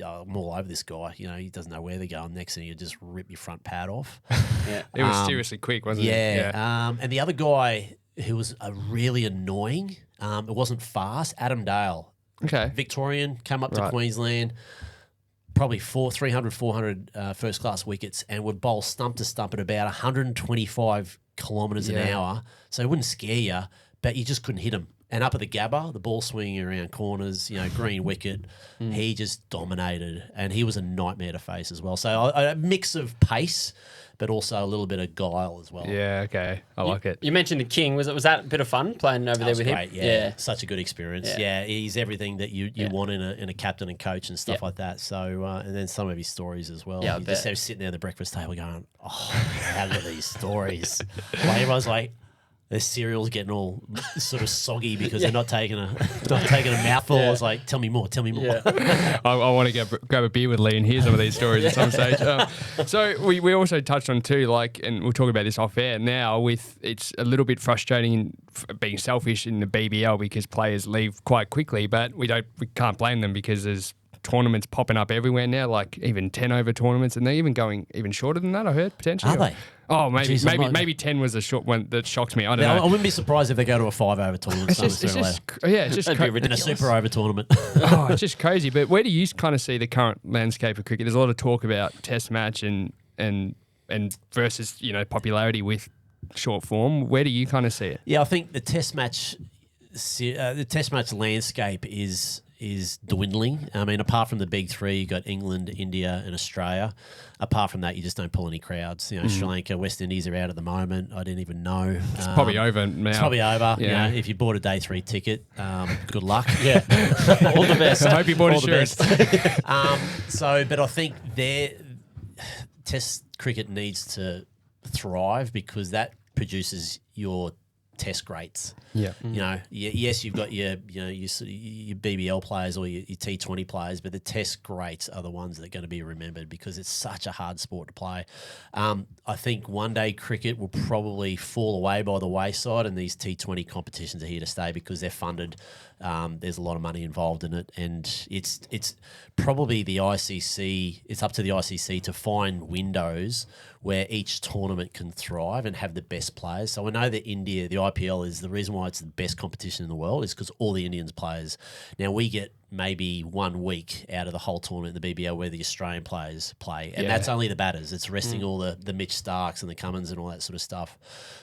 I'm all over this guy. He doesn't know where they're going next, and you just rip your front pad off. It was seriously quick, wasn't it? Yeah. And the other guy who was really annoying, it wasn't fast, Adam Dale. Okay. Victorian, come up to Queensland, probably 400 first-class wickets, and would bowl stump to stump at about 125 kilometres an hour. So it wouldn't scare you, but you just couldn't hit him. And up at the Gabba, the ball swinging around corners, green wicket, he just dominated. And he was a nightmare to face as well. So a mix of pace, but also a little bit of guile as well. Yeah, okay. I like it. You mentioned the king. Was that a bit of fun playing over there with great, him? Yeah. Such a good experience. Yeah, he's everything that you want in a captain and coach and stuff like that. So, and then some of his stories as well. Yeah, you just have sitting there at the breakfast table going, how good are these stories? Like, everyone's like, their cereal's getting all sort of soggy because they're not taking a mouthful. It's like, tell me more. I want to grab a beer with Lee and hear some of these stories at some stage. So we also touched on too, and we'll talk about this off air now. It's a little bit frustrating being selfish in the BBL because players leave quite quickly, but we can't blame them because there's tournaments popping up everywhere now, like even 10 over tournaments, and they're even going even shorter than that, I heard, potentially. Are they? Oh, maybe 10 was the short one that shocked me. I don't know. I wouldn't be surprised if they go to a 5 over tournament. It's just and a super over tournament. It's just crazy. But where do you kind of see the current landscape of cricket? There's a lot of talk about test match and versus popularity with short form. Where do you kind of see it? Yeah, I think the test match landscape is dwindling. I mean, apart from the big 3, you got England, India, and Australia. Apart from that, you just don't pull any crowds. Sri Lanka, West Indies are out at the moment. I didn't even know. It's probably over now. It's probably over. Yeah. If you bought a day 3 ticket, good luck. Yeah, all the best. I hope you bought insurance. But I think Test cricket needs to thrive because that produces your test greats. Yeah. You know, yes, you've got your BBL players or your T20 players, but the test greats are the ones that are going to be remembered because it's such a hard sport to play. I think one day cricket will probably fall away by the wayside, and these T20 competitions are here to stay because they're funded. There's a lot of money involved in it, and it's probably the ICC. It's up to the ICC to find windows where each tournament can thrive and have the best players. So I know that India, the IPL, is the reason why it's the best competition in the world is because all the Indians players. Now we get maybe 1 week out of the whole tournament in the BBL where the Australian players play, and that's only the batters. It's resting all the Mitch Starks and the Cummins and all that sort of stuff.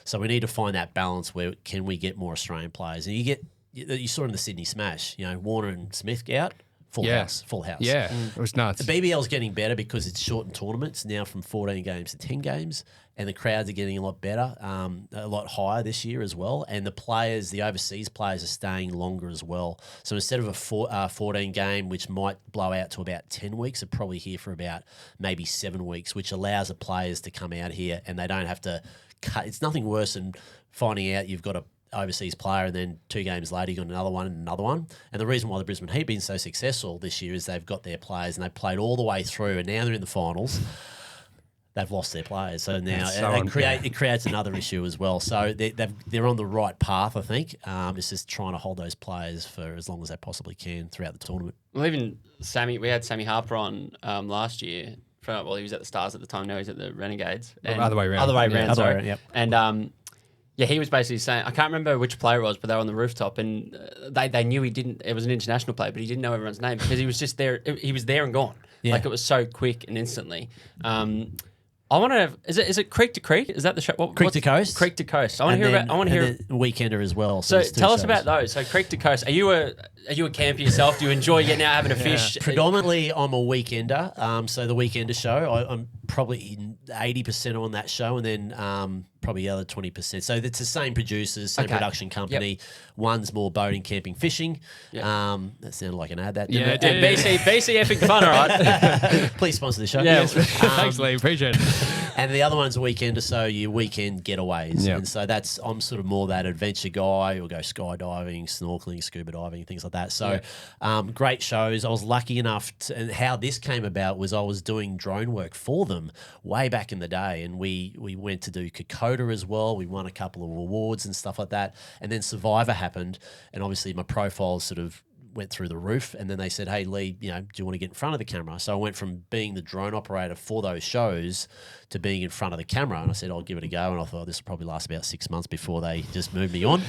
So we need to find that balance where can we get more Australian players, and you saw in the Sydney Smash, you know, Warner and Smith out. Full house. Yeah, it was nuts. The BBL is getting better because it's shortened tournaments now from 14 games to 10 games, and the crowds are getting a lot better, a lot higher this year as well. And the overseas players are staying longer as well. So instead of a 14 game, which might blow out to about 10 weeks, they're probably here for about maybe 7 weeks, which allows the players to come out here and they don't have to cut. It's nothing worse than finding out you've got a overseas player and then 2 games later you got another one and another one. And the reason why the Brisbane Heat been so successful this year is they've got their players and they played all the way through, and now they're in the finals. They've lost their players, so now it creates another issue as well. So they're on the right path, I think. It's just trying to hold those players for as long as they possibly can throughout the tournament. Well, even we had Sammy Harper on last year. He was at the Stars at the time. Now he's at the Renegades. Other way around. Sorry. Yep. And he was basically saying, I can't remember which player it was, but they were on the rooftop, and they knew it was an international player, but he didn't know everyone's name because he was just there. He was there and gone. Yeah. Like it was so quick and instantly. I want to. Is it Creek to Creek? Is that the show? Creek to Coast. Creek to Coast. I want to hear about. I want to hear Weekender as well. So tell us about those. So Creek to Coast. Are you a camper yourself? Do you enjoy getting out having a fish? Predominantly, I'm a weekender. So the Weekender show, I'm probably 80% on that show, and then probably the other 20%. So it's the same producers, same production company. Yep. One's more boating, camping, fishing. Yep. That sounded like an ad. That didn't it? And BC Epic Fun, all right. Please sponsor the show. Yeah, thanks, Lee. Appreciate it. And the other one's a weekender, so your weekend getaways. Yep. And so I'm sort of more that adventure guy. We'll go skydiving, snorkeling, scuba diving, things like that. So great shows. I was lucky enough and how this came about was I was doing drone work for them way back in the day, and we went to do Kokoda as well. We won a couple of awards and stuff like that. And then Survivor happened, and obviously my profile sort of went through the roof, and then they said, hey, Lee, do you want to get in front of the camera? So I went from being the drone operator for those shows to being in front of the camera, and I said, I'll give it a go, and I thought this will probably last about 6 months before they just moved me on,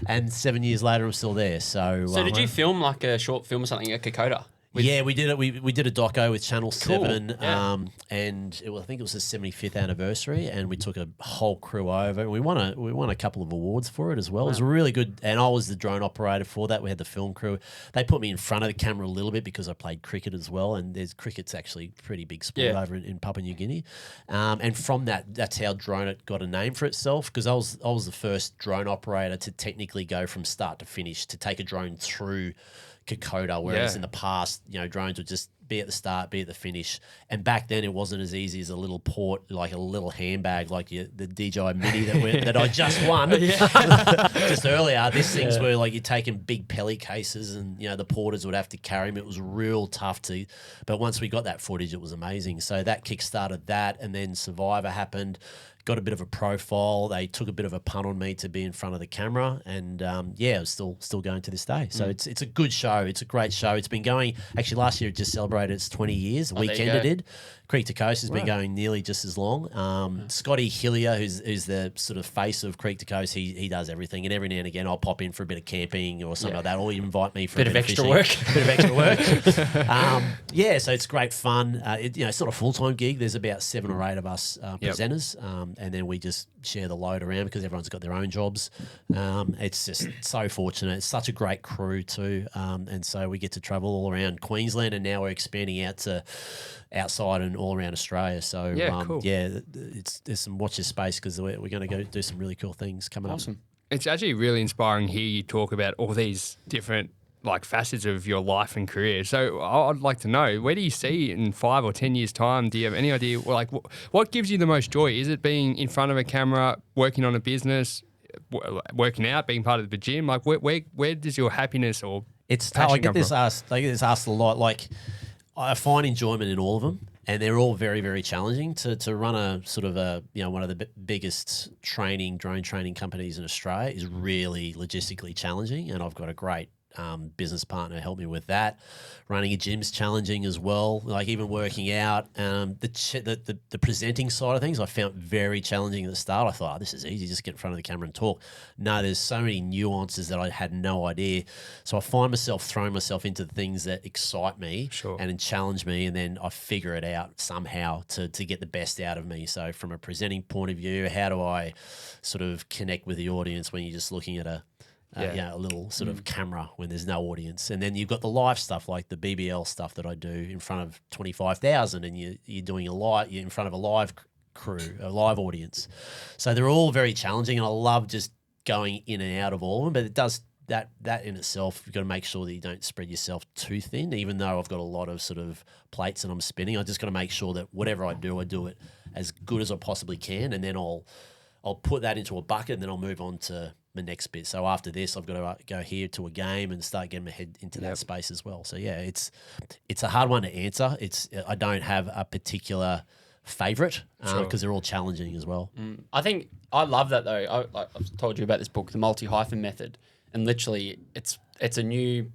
and 7 years later I'm still there. So did you film like a short film or something at Kokoda? Yeah, we did it. We did a doco with Channel 7, and I think it was the 75th anniversary, and we took a whole crew over. We won a couple of awards for it as well. Wow. It was really good, and I was the drone operator for that. We had the film crew. They put me in front of the camera a little bit because I played cricket as well, and cricket's actually a pretty big sport over in Papua New Guinea. And from that's how Droneit got a name for itself, because I was the first drone operator to technically go from start to finish, to take a drone through Kokoda, whereas in the past, drones would just be at the start, be at the finish. And back then it wasn't as easy as a little port, like a little handbag, like the DJI Mini that I just won just earlier. These things were like you're taking big pelly cases, and the porters would have to carry them. It was real tough but once we got that footage, it was amazing. So that kickstarted that, and then Survivor happened. Got a bit of a profile. They took a bit of a punt on me to be in front of the camera, and it was still going to this day. So it's a good show. It's a great show. It's been going. Actually, last year it just celebrated its 20 years. The Weekender did. Creek to Coast has been going nearly just as long. Scotty Hillier, who's the sort of face of Creek to Coast, he does everything. And every now and again, I'll pop in for a bit of camping or something like that, or you invite me for a bit of extra work. Bit of extra work. So it's great fun. It's not a full-time gig. There's about 7 or 8 of us presenters, and then we just share the load around because everyone's got their own jobs. It's just so fortunate. It's such a great crew too, and so we get to travel all around Queensland, and now we're expanding out to outside and all around Australia. So cool. There's some watch this space because we're going to go do some really cool things coming up. It's actually really inspiring to hear you talk about all these different facets of your life and career. So I'd like to know, where do you see in 5 or 10 years' time? Do you have any idea, what gives you the most joy? Is it being in front of a camera, working on a business, working out, being part of the gym? Like, where does your happiness or passion I get come this from? asked. I get this asked a lot. Like, I find enjoyment in all of them, and they're all very, very challenging. To run a sort of one of the biggest drone training companies in Australia is really logistically challenging, and I've got a great business partner help me with that. Running a gym's challenging as well. Like, even working out, the presenting side of things I found very challenging at the start. I thought, this is easy, just get in front of the camera and talk. No, there's so many nuances that I had no idea. So I find myself throwing myself into things that excite me and challenge me, and then I figure it out somehow to get the best out of me. So from a presenting point of view, how do I sort of connect with the audience when you're just looking at a little sort of camera when there's no audience? And then you've got the live stuff, like the BBL stuff that I do in front of 25,000, and you're doing you're in front of a live crew, a live audience. So they're all very challenging, and I love just going in and out of all of them. But it does that in itself, you've got to make sure that you don't spread yourself too thin. Even though I've got a lot of sort of plates and I'm spinning, I just got to make sure that whatever I do it as good as I possibly can, and then I'll put that into a bucket, and then I'll move on to the next bit. So after this, I've got to go here to a game and start getting my head into that space as well. So yeah, it's a hard one to answer. I don't have a particular favorite because they're all challenging as well. I think I love that though. I've told you about this book, The Multi-Hyphen Method, and literally it's a new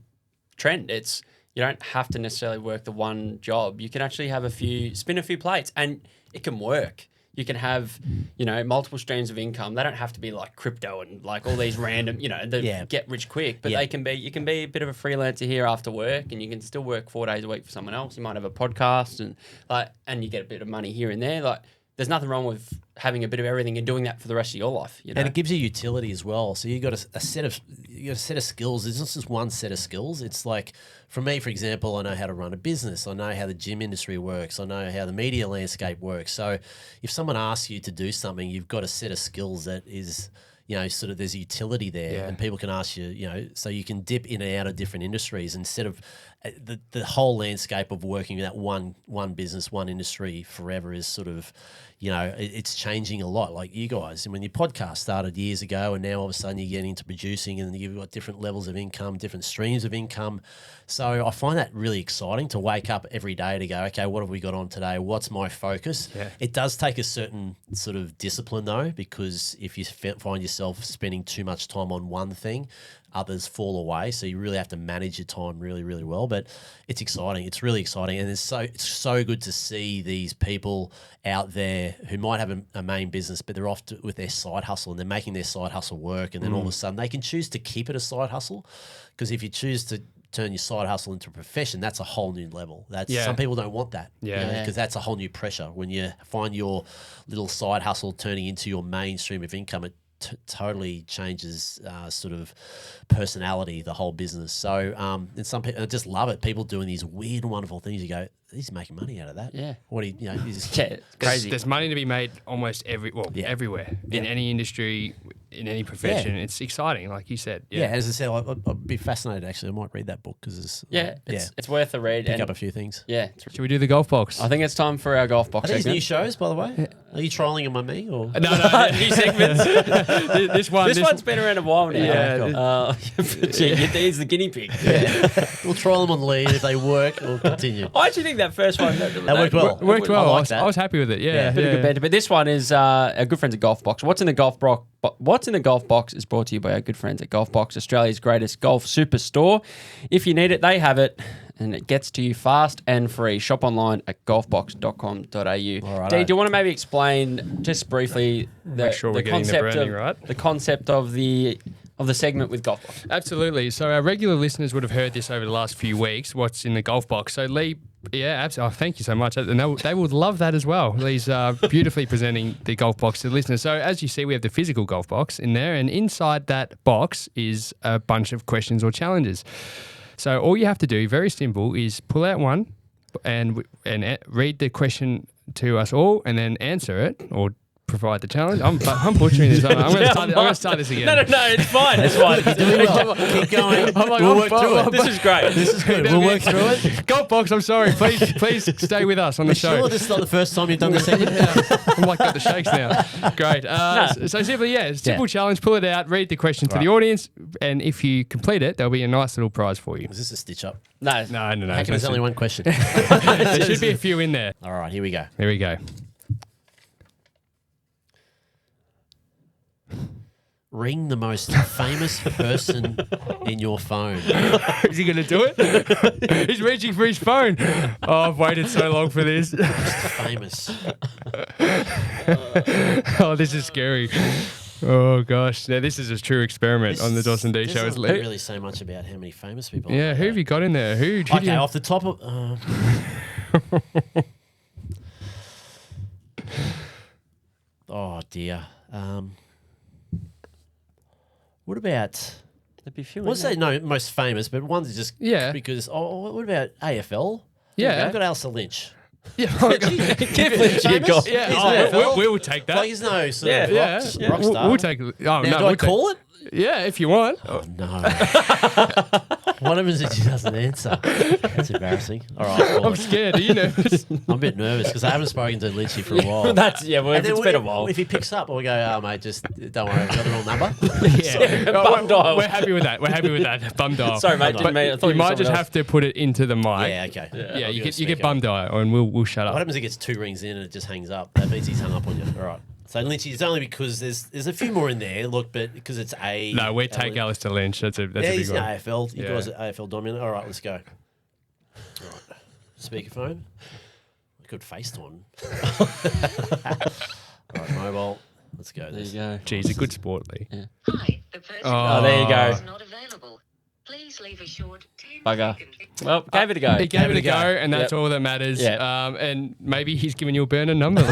trend. You don't have to necessarily work the one job. You can actually have spin a few plates, and it can work. You can have, multiple streams of income. They don't have to be like crypto and like all these random, get rich quick. But you can be a bit of a freelancer here after work, and you can still work 4 days a week for someone else. You might have a podcast and you get a bit of money here and there. Like, there's nothing wrong with having a bit of everything and doing that for the rest of your life. And it gives you utility as well. So you got a set of skills. There's not just one set of skills. It's like, for me, for example, I know how to run a business. I know how the gym industry works. I know how the media landscape works. So if someone asks you to do something, you've got a set of skills that is, sort of there's utility there, and people can ask you, so you can dip in and out of different industries instead of the whole landscape of working in that one business, one industry forever is sort of, it's changing a lot. Like you guys, and when your podcast started years ago, and now all of a sudden you're getting into producing, and you've got different levels of income, different streams of income. So I find that really exciting to wake up every day to go, okay, what have we got on today? What's my focus? Yeah. It does take a certain sort of discipline though, because if you find yourself spending too much time on one thing, others fall away. So you really have to manage your time really, really well. But it's exciting. It's really exciting. And it's so good to see these people out there who might have a main business, but they're off with their side hustle, and they're making their side hustle work. And then all of a sudden they can choose to keep it a side hustle, because if you choose to turn your side hustle into a profession, that's a whole new level. Some people don't want that, because that's a whole new pressure. When you find your little side hustle turning into your main stream of income, it totally changes sort of personality, the whole business. So and some people, I just love it. People doing these weird and wonderful things. You go, he's making money out of that. Yeah. What do you know? It's crazy. There's money to be made almost everywhere in any industry, in any profession. It's exciting, like you said. Yeah. As I said, I'd be fascinated. Actually, I might read that book because it's worth a read. Pick up a few things. Yeah. Should we do the golf box? I think it's time for our golf box. Are these new shows, by the way? Are you trolling them on me or no? New segments. This one's been around a while now. Yeah. He's the guinea pig. We'll trial them on lead. If they work, we'll continue. I actually think that first one that worked well. Worked well. I like that. I was happy with it. Yeah. Bit of good banter. But this one is our good friends at Golf Box. What's in the Golf Box is brought to you by our good friends at Golf Box, Australia's greatest golf superstore. If you need it, they have it, and it gets to you fast and free. Shop online at golfbox.com.au. Right, Dee, do you want to maybe explain just briefly the concept of the segment with Golf Box? Absolutely. So our regular listeners would have heard this over the last few weeks, what's in the Golf Box. So Lee, absolutely. Oh, thank you so much. And they would love that as well. Lee's beautifully presenting the Golf Box to the listeners. So as you see, we have the physical Golf Box in there, and inside that box is a bunch of questions or challenges. So all you have to do, very simple, is pull out one and read the question to us all, and then answer it or provide the challenge. I'm butchering this. I'm going to start this again. No, it's fine. It's fine. You're doing well. Keep going. We'll work through it. This is great. This is good. We'll work through it. Golf Box, I'm sorry. Please stay with us on the show. Sure, this is not the first time you've done this. I'm like got the shakes now. Great. So simply, simple challenge. Pull it out. Read the question to the audience, and if you complete it, there'll be a nice little prize for you. Is this a stitch up? No. How come there's only one question? There should be a few in there. All right, here we go. Here we go. Ring the most famous person in your phone. Is he going to do it? He's reaching for his phone. Oh, I've waited so long for this. Famous. Oh, this is scary. Oh, gosh. Now, this is a true experiment on the dos&d show. Doesn't really say much about how many famous people. Yeah, who have you got in there? Who do you... off the top of... oh, dear. What about... There'd be a few. I want to say no, most famous, but one's just because... Oh, what about AFL? Yeah. I've got Alistair Lynch. Yeah, Give Lynch a go. yeah. We'll take that. Like, he's no sort of rock star. We'll take it. Oh, Now, do I call it? Yeah, if you want. Oh, no. What happens if she doesn't answer? That's embarrassing. All right, I'm scared. Are you nervous? I'm a bit nervous because I haven't spoken to Lynchy for a while. It's been a while. If he picks up, we'll go, oh, mate, just don't worry, I've got the wrong number. Bum dial. We're happy with that. Bum dial. Sorry, mate. Didn't mean, I thought you might just have to put it into the mic. Yeah, okay. Yeah, you get bum dial and we'll shut up. What happens if he gets 2 rings in and it just hangs up? That means he's hung up on you. All right. So Lynchy, it's only because there's a few more in there. Look, but because it's a... No, we take Alistair Lynch. That's a big he's one. an AFL. You guys are AFL dominant. All right, let's go. All right. Speakerphone. Good FaceTime. All right, mobile. Let's go. There you go. Geez, a good sport, Lee. Yeah. Hi, the person there you go. is not available. Please leave a short 10 Bugger. second Well, gave it a go. He gave it a go, and that's all that matters. Yeah. And maybe he's giving you a burner number.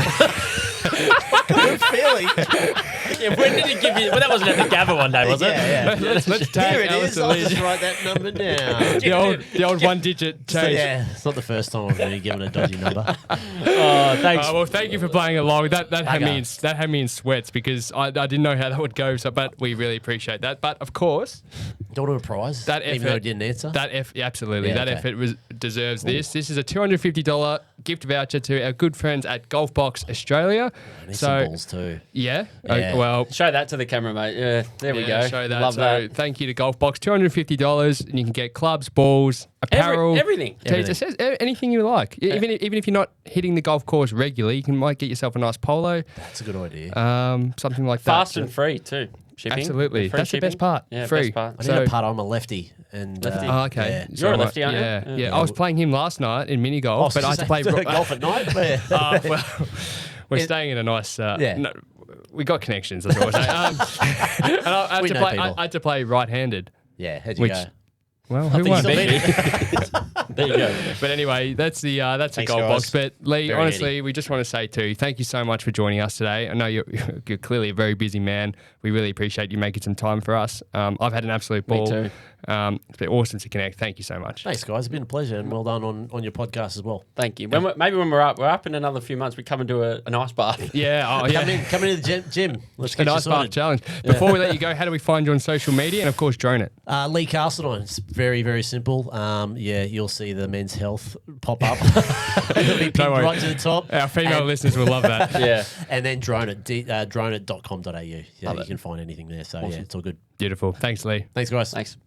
Good feeling. When did he give you? Well, that wasn't at the Gabba one day, was it? Yeah. let's Here take it is. Alistair I'll just Lynch. write that number down. The old one-digit change. Yeah, it's not the first time I've been given a dodgy number. Oh, thanks. Well, thank you for playing along. That had me in sweats because I didn't know how that would go. So, but we really appreciate that. But of course, Do you want a prize? that even effort, though I didn't answer. Absolutely. Yeah, That okay. effort deserves this. This is a $250 gift voucher to our good friends at Golf Box Australia. I need some balls too. Yeah. Yeah. Well. Show that to the camera, mate. Yeah, there we go. Show that. Love so that. thank you to Golf Box. $250, and you can get clubs, balls, apparel, Everything. It says anything you like. Even if you're not hitting the golf course regularly, you might get yourself a nice polo. That's a good idea. Something like that. Fast and free too. Shipping. Absolutely. Free That's shipping. the best part. Yeah, Free. best part. I need a putter. I'm a lefty. And, Oh, okay. yeah. You're a lefty, aren't you? Yeah. Yeah. I was playing him last night in mini golf, but I had to play golf at night. well, we're staying in a nice. No, we got connections. That's what I'm saying. And I had to play right-handed. Yeah, how'd you go? Well, who won? There you go. But anyway, that's a Thanks, gold guys. box. But Lee, Very honestly, handy. we just want to say too, thank you so much for joining us today. I know you're clearly a very busy man. We really appreciate you making some time for us. I've had an absolute ball. Me too. It's been awesome to connect. Thank you so much. Thanks, guys. It's been a pleasure, and well done on your podcast as well. Thank you. Maybe when we're up in another few months, we come and do an ice bath. Yeah. Oh, yeah. Come into the gym. Let's A get you nice bath sorted. challenge. Before we let you go, how do we find you on social media? And of course, Droneit. Lee Carseldine. It's very, very simple. You'll see the men's health pop up. It'll be pinned worry. right to the top. Our female listeners will love that. Yeah. And then Droneit, drone.com.au. Yeah, Love you it. can find anything there. So, yeah, it's all good. Beautiful. Thanks, Lee. Thanks, guys. Thanks.